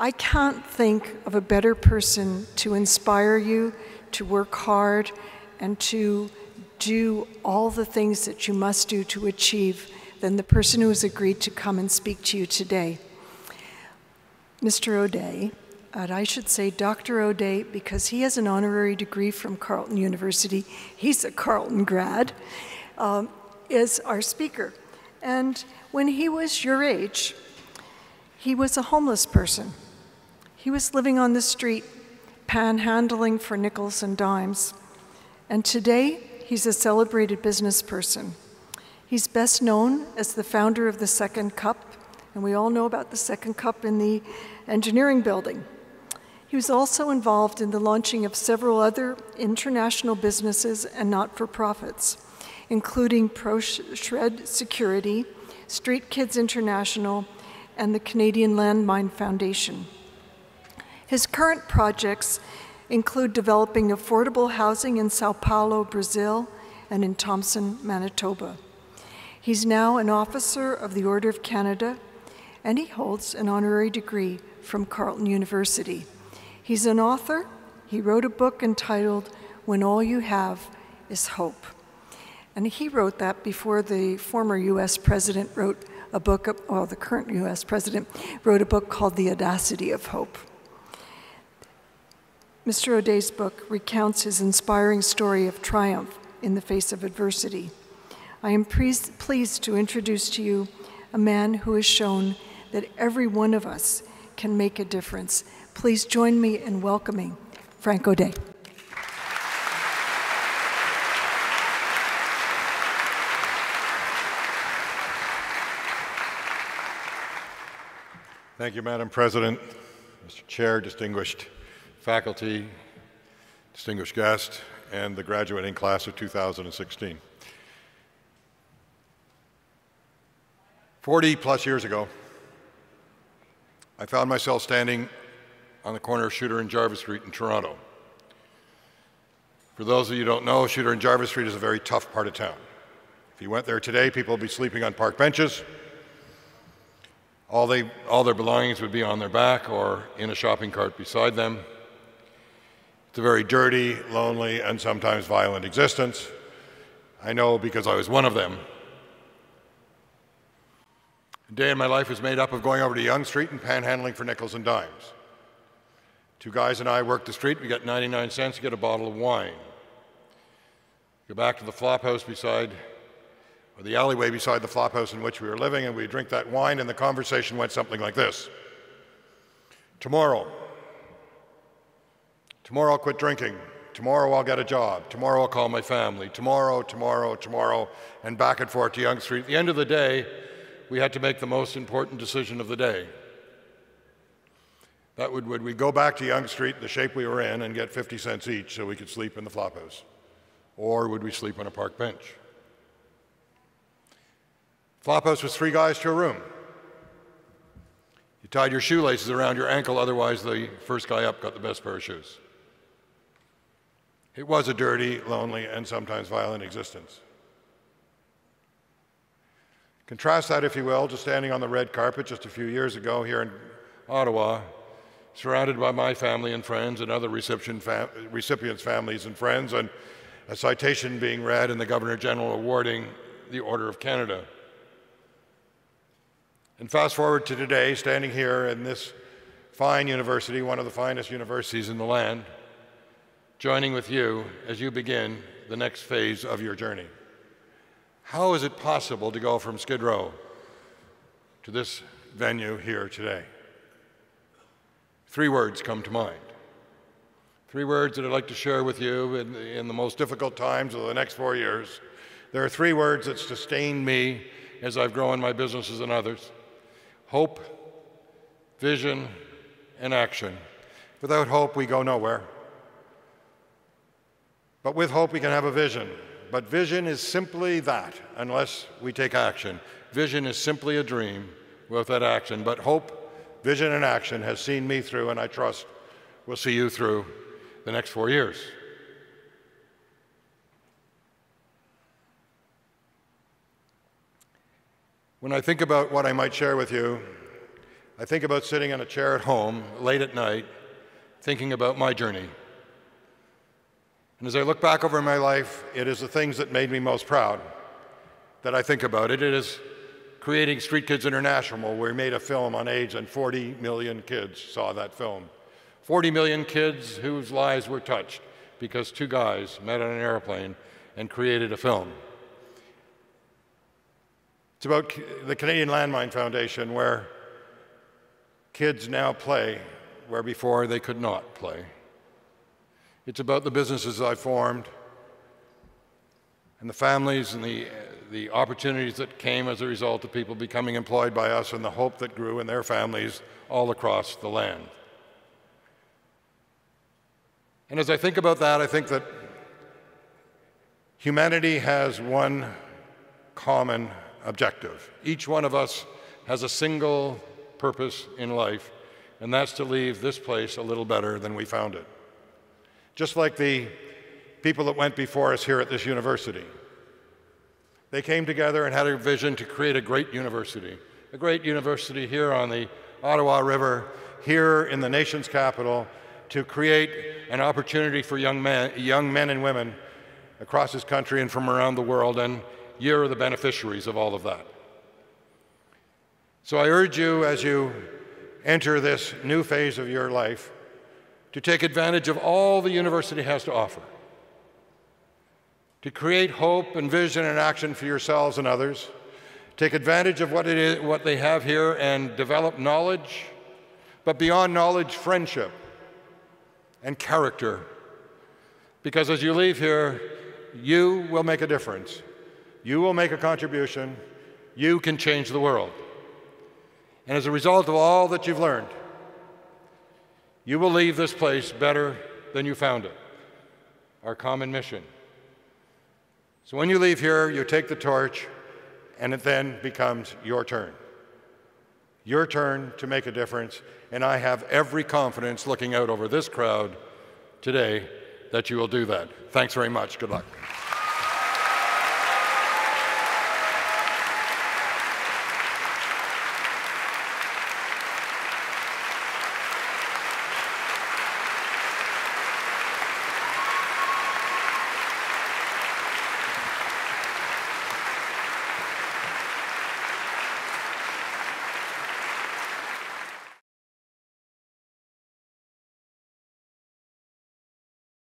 I can't think of a better person to inspire you to work hard and to do all the things that you must do to achieve than the person who has agreed to come and speak to you today. Mr. O'Day, and I should say Dr. O'Day because he has an honorary degree from Carleton University, he's a Carleton grad, is our speaker. And when he was your age, he was a homeless person. He was living on the street, panhandling for nickels and dimes. And today, he's a celebrated business person. He's best known as the founder of the Second Cup, and we all know about the Second Cup in the engineering building. He was also involved in the launching of several other international businesses and not-for-profits, including ProShred Security, Street Kids International, and the Canadian Landmine Foundation. His current projects include developing affordable housing in Sao Paulo, Brazil, and in Thompson, Manitoba. He's now an officer of the Order of Canada, and he holds an honorary degree from Carleton University. He's an author. He wrote a book entitled When All You Have Is Hope. And he wrote that before the former US president wrote a book, well, the current US president wrote a book called The Audacity of Hope. Mr. O'Day's book recounts his inspiring story of triumph in the face of adversity. I am pleased to introduce to you a man who has shown that every one of us can make a difference. Please join me in welcoming Frank O'Day. Thank you, Madam President, Mr. Chair, distinguished faculty, distinguished guests, and the graduating class of 2016. 40-plus years ago, I found myself standing on the corner of Shooter and Jarvis Street in Toronto. For those of you who don't know, Shooter and Jarvis Street is a very tough part of town. If you went there today, people would be sleeping on park benches. All their belongings would be on their back or in a shopping cart beside them. It's a very dirty, lonely, and sometimes violent existence. I know because I was one of them. A day in my life was made up of going over to Yonge Street and panhandling for nickels and dimes. Two guys and I worked the street. We get 99 cents to get a bottle of wine. Go back to the flop house beside, or the alleyway beside the flop house in which we were living, and we drink that wine, and the conversation went something like this. Tomorrow I'll quit drinking. Tomorrow I'll get a job. Tomorrow I'll call my family. Tomorrow, and back and forth to Yonge Street. At the end of the day, we had to make the most important decision of the day. That would we go back to Yonge Street, the shape we were in, and get 50 cents each so we could sleep in the flophouse? Or would we sleep on a park bench? Flophouse was 3 guys to a room. You tied your shoelaces around your ankle, otherwise the first guy up got the best pair of shoes. It was a dirty, lonely, and sometimes violent existence. Contrast that, if you will, to standing on the red carpet just a few years ago here in Ottawa, surrounded by my family and friends and other recipients' families and friends, and a citation being read and the Governor General awarding the Order of Canada. And fast forward to today, standing here in this fine university, one of the finest universities in the land, joining with you as you begin the next phase of your journey. How is it possible to go from Skid Row to this venue here today? 3 words come to mind. 3 words that I'd like to share with you in the most difficult times of the next 4 years. There are 3 words that sustained me as I've grown my businesses and others. Hope, vision, and action. Without hope, we go nowhere. But with hope, we can have a vision. But vision is simply that, unless we take action. Vision is simply a dream without action. But hope, vision, and action has seen me through, and I trust will see you through the next 4 years. When I think about what I might share with you, I think about sitting in a chair at home late at night, thinking about my journey. And as I look back over my life, it is the things that made me most proud that I think about. It is creating Street Kids International, where we made a film on AIDS, and 40 million kids saw that film. 40 million kids whose lives were touched because two guys met on an airplane and created a film. It's about the Canadian Landmine Foundation, where kids now play where before they could not play. It's about the businesses I formed and the families and the opportunities that came as a result of people becoming employed by us, and the hope that grew in their families all across the land. And as I think about that, I think that humanity has one common objective. Each one of us has a single purpose in life, and that's to leave this place a little better than we found it. Just like the people that went before us here at this university. They came together and had a vision to create a great university here on the Ottawa River, here in the nation's capital, to create an opportunity for young men and women across this country and from around the world, and you're the beneficiaries of all of that. So I urge you, as you enter this new phase of your life, to take advantage of all the university has to offer, to create hope and vision and action for yourselves and others, take advantage of what they have here and develop knowledge, but beyond knowledge, friendship and character. Because as you leave here, you will make a difference. You will make a contribution. You can change the world. And as a result of all that you've learned, you will leave this place better than you found it, our common mission. So when you leave here, you take the torch, and it then becomes your turn to make a difference. And I have every confidence, looking out over this crowd today, that you will do that. Thanks very much. Good luck.